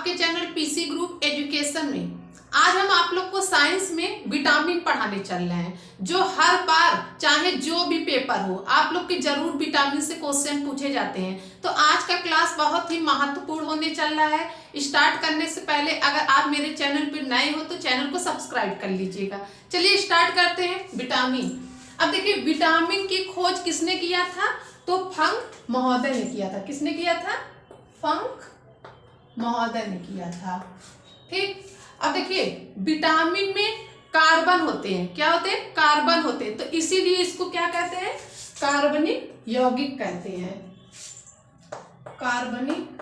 आपके channel PC group education में आज हम आप लोग को साइंस में विटामिन पढ़ाने चल रहे हैं, जो हर बार चाहे जो भी पेपर हो आप लोग के जरूर विटामिन से क्वेश्चन पूछे जाते हैं। तो आज का क्लास बहुत ही महत्वपूर्ण होने चल रहा है। स्टार्ट करने से पहले अगर आप मेरे चैनल पर नए हो तो चैनल को सब्सक्राइब कर लीजिएगा। चलिए स्टार्ट करते हैं। विटामिन, अब देखिए विटामिन की खोज किसने किया था? तो फंक महोदय ने किया था। किसने किया था? फंक महोदय ने किया था। ठीक, अब देखिए विटामिन में कार्बन होते हैं। क्या होते हैं? कार्बन होते हैं। तो इसीलिए इसको क्या कहते हैं? कार्बनिक यौगिक कहते हैं। कार्बनिक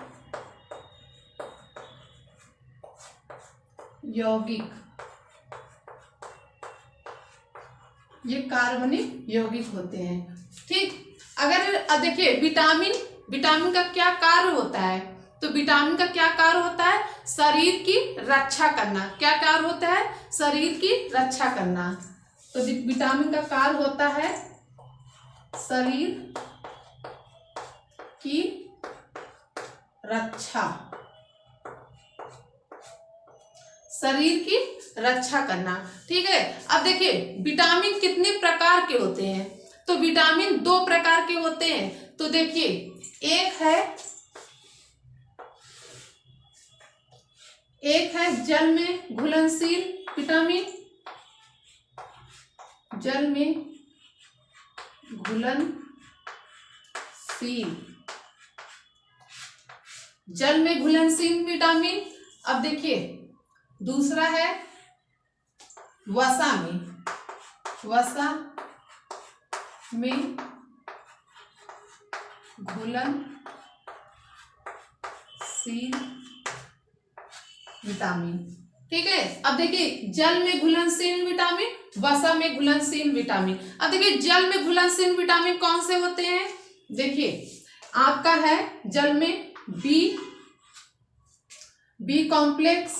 यौगिक, ये कार्बनिक यौगिक होते हैं। ठीक, अगर देखिए विटामिन का क्या कार्य होता है? तो विटामिन का क्या कार्य होता है? शरीर की रक्षा करना। क्या कार्य होता है? शरीर की रक्षा करना। तो विटामिन का कार्य होता है शरीर की रक्षा, शरीर की रक्षा करना। ठीक है, अब देखिए विटामिन कितने प्रकार के होते हैं? तो विटामिन 2 प्रकार के होते हैं। तो देखिए एक है जल में घुलनशील विटामिन, जल में घुलनशील, जल में घुलनशील विटामिन। अब देखिए दूसरा है वसा में, वसा में घुलनशील विटामिन। ठीक है, अब देखिए जल में घुलनशील विटामिन, वसा में घुलनशील विटामिन। अब देखिए जल में घुलनशील विटामिन कौन से होते हैं? देखिए आपका है जल में बी कॉम्प्लेक्स,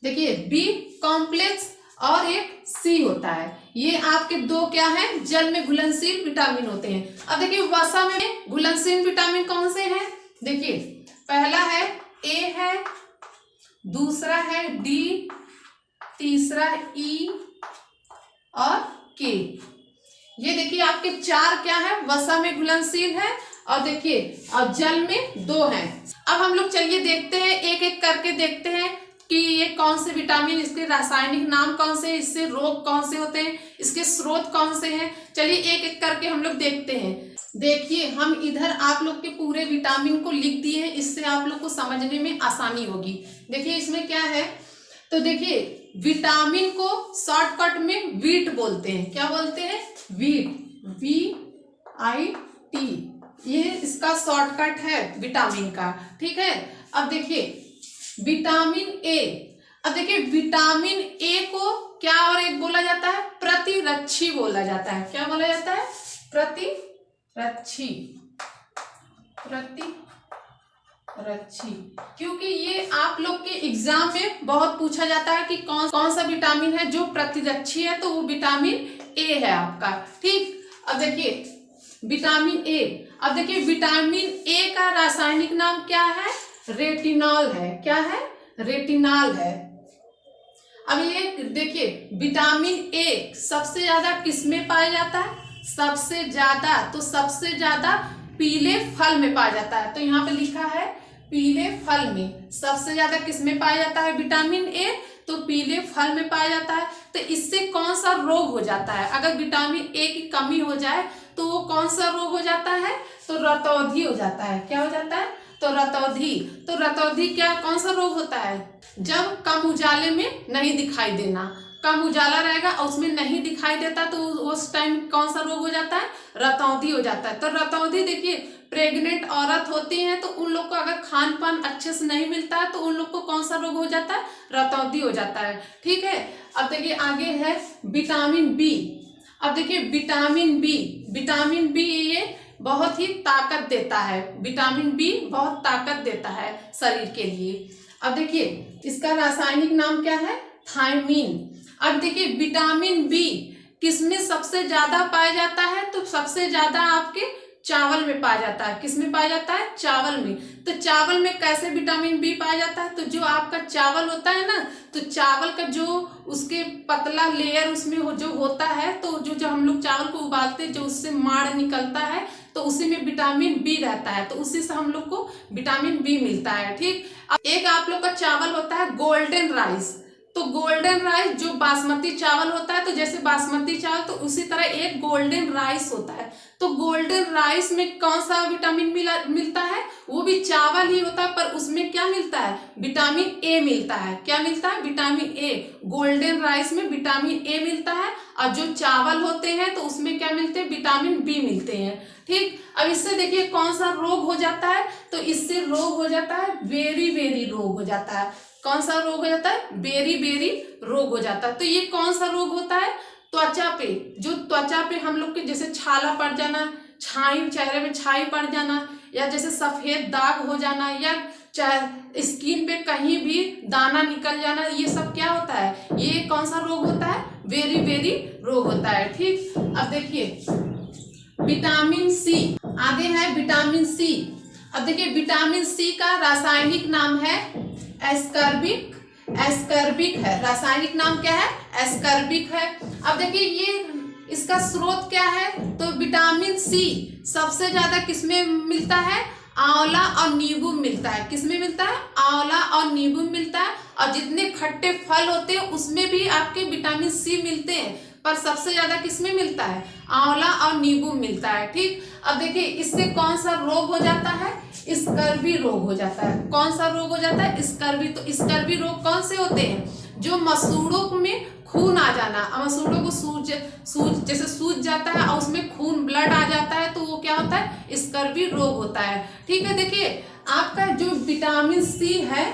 देखिए बी कॉम्प्लेक्स और एक सी होता है। ये आपके दो क्या है? जल में घुलनशील विटामिन होते हैं। अब देखिए वसा में घुलनशील विटामिन कौन से हैं? देखिए पहला है ए है, दूसरा है डी, तीसरा ई और के। ये देखिए आपके चार क्या है? वसा में घुलनशील है। और देखिए और जल में 2 हैं। अब हम लोग चलिए देखते हैं, एक एक करके देखते हैं कि ये कौन से विटामिन, इसके रासायनिक नाम कौन से हैं, इससे रोग कौन से होते हैं, इसके स्रोत कौन से हैं। चलिए एक एक करके हम लोग देखते हैं। देखिए हम इधर आप लोग के पूरे विटामिन को लिख दिए हैं, इससे आप लोग को समझने में आसानी होगी। देखिए इसमें क्या है? तो देखिए विटामिन को शॉर्टकट में वीट बोलते हैं। क्या बोलते हैं? वीट, VIT, ये इसका शॉर्टकट है विटामिन का। ठीक है, अब देखिए विटामिन ए, अब देखिए विटामिन ए को क्या और एक बोला जाता है? प्रतिरक्षी बोला जाता है। क्या बोला जाता है? प्रतिरक्षी, क्योंकि ये आप लोग के एग्जाम में बहुत पूछा जाता है कि कौन सा विटामिन है जो प्रतिरक्षी है, तो वो विटामिन ए है आपका। ठीक, अब देखिए विटामिन ए, अब देखिए विटामिन ए का रासायनिक नाम क्या है? रेटिनॉल है। क्या है? रेटिनॉल है। अब ये देखिए विटामिन ए सबसे ज्यादा किस में पाया जाता है? सबसे ज्यादा पीले फल में पाया जाता है। तो यहाँ पे लिखा है पीले फल में सबसे ज्यादा किस में पाया जाता है विटामिन ए? तो पीले फल में पाया जाता है। तो इससे कौन सा रोग हो जाता है? अगर विटामिन ए की कमी हो जाए तो वो कौन सा रोग हो जाता है? तो रतौंधी हो जाता है। क्या हो जाता है? तो रतौंधी। तो रतौंधी क्या, कौन सा रोग होता है? जब कम उजाले में नहीं दिखाई देना, कम उजाला रहेगा और उसमें नहीं दिखाई देता तो उस टाइम कौन सा रोग हो जाता है? रतौंधी हो जाता है। तो रतौंधी देखिए प्रेग्नेंट औरत होती हैं तो उन लोग को अगर खान पान अच्छे से नहीं मिलता है तो उन लोग को कौन सा रोग हो जाता है? रतौंधी हो जाता है। ठीक है, अब देखिए आगे है विटामिन बी। अब देखिए विटामिन बी ये बहुत ही ताकत देता है। विटामिन बी बहुत ताकत देता है शरीर के लिए। अब देखिए इसका रासायनिक नाम क्या है? थायमीन। अब देखिए विटामिन बी किसमें सबसे ज्यादा पाया जाता है? तो सबसे ज्यादा आपके चावल में पाया जाता है। किस में पाया जाता है? चावल में। तो चावल में कैसे विटामिन बी पाया जाता है? तो जो आपका चावल होता है ना, तो चावल का जो उसके पतला लेयर उसमें जो होता है, तो जो हम लोग चावल को उबालते हैं, जो उससे माड़ निकलता है, तो उसी में विटामिन बी रहता है। तो उसी से हम लोग को विटामिन बी मिलता है। ठीक। अब एक आप लोग का चावल होता है गोल्डन राइस। तो गोल्डन राइस जो बासमती चावल होता है, तो जैसे बासमती चावल, तो उसी तरह एक गोल्डन राइस होता है। तो गोल्डन राइस में कौन सा विटामिन मिलता है? वो भी चावल ही होता है, पर उसमें क्या मिलता है? विटामिन ए मिलता है। क्या मिलता है? Vitamin A. गोल्डन राइस में विटामिन ए मिलता है, और जो चावल होते हैं तो उसमें क्या मिलते हैं? विटामिन बी मिलते हैं। ठीक। अब इससे देखिए कौन सा रोग हो जाता है? तो इससे रोग हो जाता है बेरी बेरी रोग हो जाता है। कौन सा रोग हो जाता है? बेरी बेरी रोग हो जाता है। तो ये कौन सा रोग होता है? त्वचा पे, जो त्वचा पे हम लोग के जैसे छाला पड़ जाना, छाई, चेहरे में छाई पड़ जाना, या जैसे सफेद दाग हो जाना, या स्किन पे कहीं भी दाना निकल जाना, ये सब क्या होता है? ये कौन सा रोग होता है? बेरी बेरी रोग होता है। ठीक। अब देखिए विटामिन सी, आगे है विटामिन सी। अब देखिए विटामिन सी का रासायनिक नाम है एस्कर्बिक। एस्कर्बिक है, रासायनिक नाम क्या है? एस्कर्बिक है। अब देखिए ये इसका स्रोत क्या है? तो विटामिन सी सबसे ज्यादा किसमें मिलता है? आंवला और नींबू में मिलता है। किसमें मिलता है? आंवला और नींबू में मिलता है। और जितने खट्टे फल होते हैं उसमें भी आपके विटामिन सी मिलते हैं, पर सबसे ज्यादा किसमें मिलता है? आंवला और नींबू में मिलता है। ठीक। अब देखिए इससे कौन सा रोग हो जाता है? स्कर्वी रोग हो जाता है। कौन सा रोग हो जाता है? स्कर्वी। तो स्कर्वी रोग कौन से होते हैं? जो मसूड़ों में खून आ जाना, मसूड़ों को जैसे सूज जाता है और उसमें खून ब्लड आ जाता है, तो वो क्या होता है? स्कर्वी रोग होता है। ठीक है। देखिए आपका जो विटामिन सी है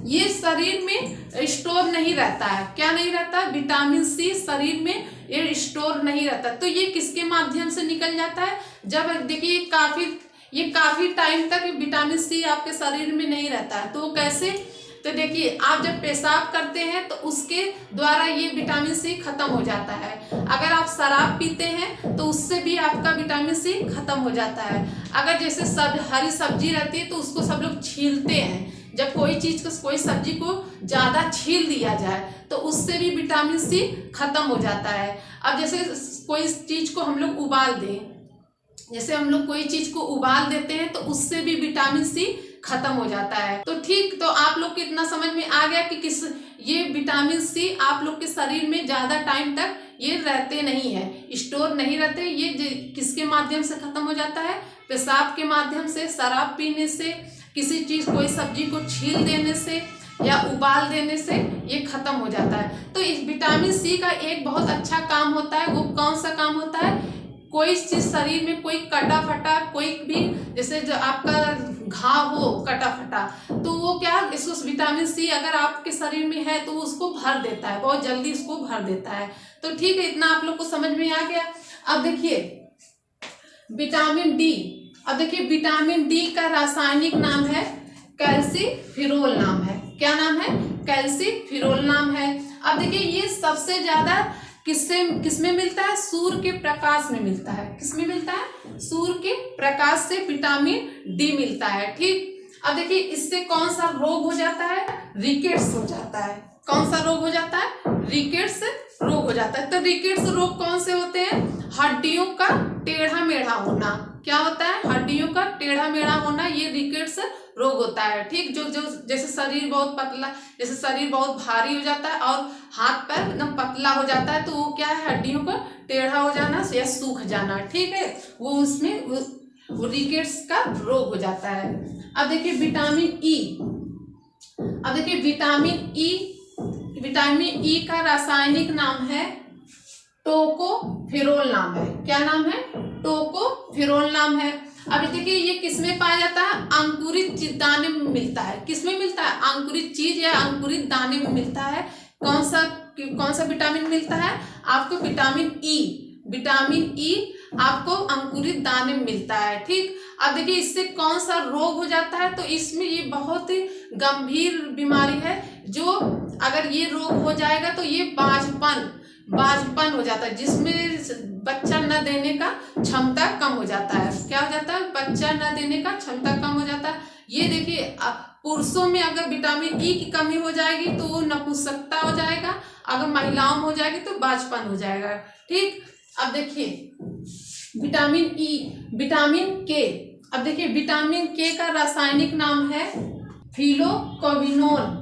ये शरीर में स्टोर नहीं रहता है। क्या नहीं रहता? विटामिन सी शरीर में ये स्टोर नहीं रहता। तो ये किसके माध्यम से निकल जाता है? जब देखिए काफी टाइम तक विटामिन सी आपके शरीर में नहीं रहता है। तो कैसे? तो देखिए आप जब पेशाब करते हैं तो उसके द्वारा ये विटामिन सी खत्म हो जाता है। अगर आप शराब पीते हैं तो उससे भी आपका विटामिन सी खत्म हो जाता है। अगर जैसे हरी सब्जी रहती है तो उसको सब लोग छीलते हैं। जब कोई सब्जी को ज्यादा छील दिया जाए तो उससे भी विटामिन सी खत्म हो जाता है। अब जैसे कोई चीज को हम लोग उबाल दें, जैसे हम लोग कोई चीज को उबाल देते हैं तो उससे भी विटामिन सी खत्म हो जाता है। तो ठीक। तो आप लोग को इतना समझ में आ गया कि ये विटामिन सी आप लोग के शरीर में ज्यादा टाइम तक ये रहते नहीं है, स्टोर नहीं रहते। ये किसके माध्यम से खत्म हो जाता है? पेशाब के माध्यम से, शराब पीने से, किसी चीज कोई सब्जी को छील देने से या उबाल देने से ये खत्म हो जाता है। तो इस विटामिन सी का एक बहुत अच्छा काम होता है। वो कौन सा काम होता है? कोई चीज शरीर में कोई कटा फटा, कोई भी जैसे जो आपका घाव हो कटा फटा, तो वो क्या, इसको विटामिन सी अगर आपके शरीर में है तो उसको भर देता है, बहुत जल्दी उसको भर देता है। तो ठीक है, इतना आप लोग को समझ में आ गया। अब देखिए विटामिन डी। अब देखिए विटामिन डी का रासायनिक नाम है कैल्सीफिरोल नाम है। क्या नाम है? कैल्सीफिरोल नाम है। अब देखिए ये सबसे ज्यादा किसमें मिलता है? सूर्य के प्रकाश में मिलता है। किसमें मिलता है? सूर्य के प्रकाश से विटामिन डी मिलता है। ठीक। अब देखिए इससे कौन सा रोग हो जाता है? रिकेट्स हो जाता है। कौन सा रोग हो जाता है? रिकेट्स रोग हो जाता है। तो रिकेट्स रोग कौन से होते हैं? हड्डियों का टेढ़ा मेढ़ा होना। क्या होता है? हड्डियों का टेढ़ा मेढ़ा होना, ये रिकेट्स रोग होता है। ठीक। जो जैसे शरीर बहुत पतला, जैसे शरीर बहुत भारी हो जाता है और हाथ पैर एकदम पतला हो जाता है, तो वो क्या है? हड्डियों का टेढ़ा हो जाना या सूख जाना। ठीक है, वो उसमें वो रिकेट्स का रोग हो जाता है। अब देखिए विटामिन ई। अब देखिए विटामिन ई का रासायनिक नाम है टोकोफेरोल नाम है। क्या नाम है? टोकोफेरोल नाम है। अब देखिए ये किसमें पाया जाता है? अंकुरित दाने में मिलता है। किसमें मिलता है? अंकुरित चीज या अंकुरित दाने में मिलता है। कौन सा विटामिन मिलता है आपको? Vitamin E. विटामिन ई आपको अंकुरित दाने में मिलता है। ठीक। अब देखिए इससे कौन सा रोग हो जाता है? तो इसमें ये बहुत ही गंभीर बीमारी है, जो अगर ये रोग हो जाएगा तो ये बांझपन, बाझपन हो जाता है, जिसमें बच्चा न देने का क्षमता कम हो जाता है। क्या हो जाता है? बच्चा न देने का क्षमता कम हो जाता है। ये देखिए, पुरुषों में अगर विटामिन ई की कमी हो जाएगी तो वो नपुंसकता हो जाएगा, अगर महिलाओं में हो जाएगी तो बाझपन हो जाएगा। ठीक, अब देखिए विटामिन ई, विटामिन के। अब देखिए विटामिन के का रासायनिक नाम है फिलोक्विनोन।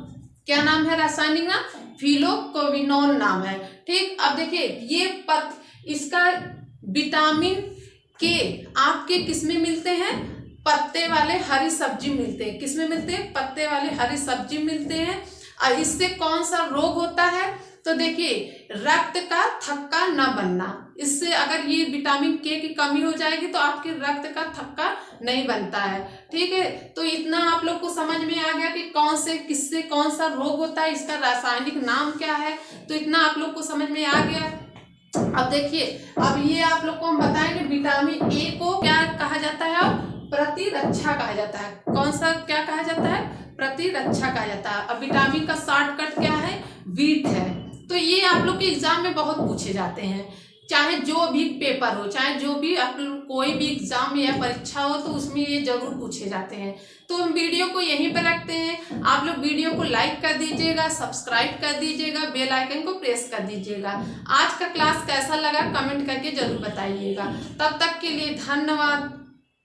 क्या नाम है रासायनिक नाम? फिलोक्विनोन नाम है। ठीक, अब देखिए ये इसका विटामिन के आपके किसमें मिलते हैं? पत्ते वाले हरी सब्जी मिलते हैं। किसमें मिलते हैं? पत्ते वाले हरी सब्जी मिलते हैं। और इससे कौन सा रोग होता है? तो देखिए रक्त का थक्का न बनना। इससे अगर ये विटामिन के की कमी हो जाएगी तो आपके रक्त का थक्का नहीं बनता है। ठीक है, तो इतना आप लोग को समझ में आ गया कि कौन से किससे कौन सा रोग होता है, इसका रासायनिक नाम क्या है। तो इतना आप लोग को समझ में आ गया। अब देखिए, अब ये आप लोग को हम बताएंगे विटामिन ए को क्या कहा जाता है? प्रतिरक्षा कहा जाता है। कौन सा क्या कहा जाता है? प्रतिरक्षा कहा जाता है। अब विटामिन का शॉर्टकट क्या है? वीट है। तो ये आप लोग के एग्जाम में बहुत पूछे जाते हैं, चाहे जो भी पेपर हो, चाहे जो भी आप कोई भी एग्जाम या परीक्षा हो तो उसमें ये जरूर पूछे जाते हैं। तो हम वीडियो को यहीं पर रखते हैं। आप लोग वीडियो को लाइक कर दीजिएगा, सब्सक्राइब कर दीजिएगा, बेल आइकन को प्रेस कर दीजिएगा। आज का क्लास कैसा लगा कमेंट करके जरूर बताइएगा। तब तक के लिए धन्यवाद।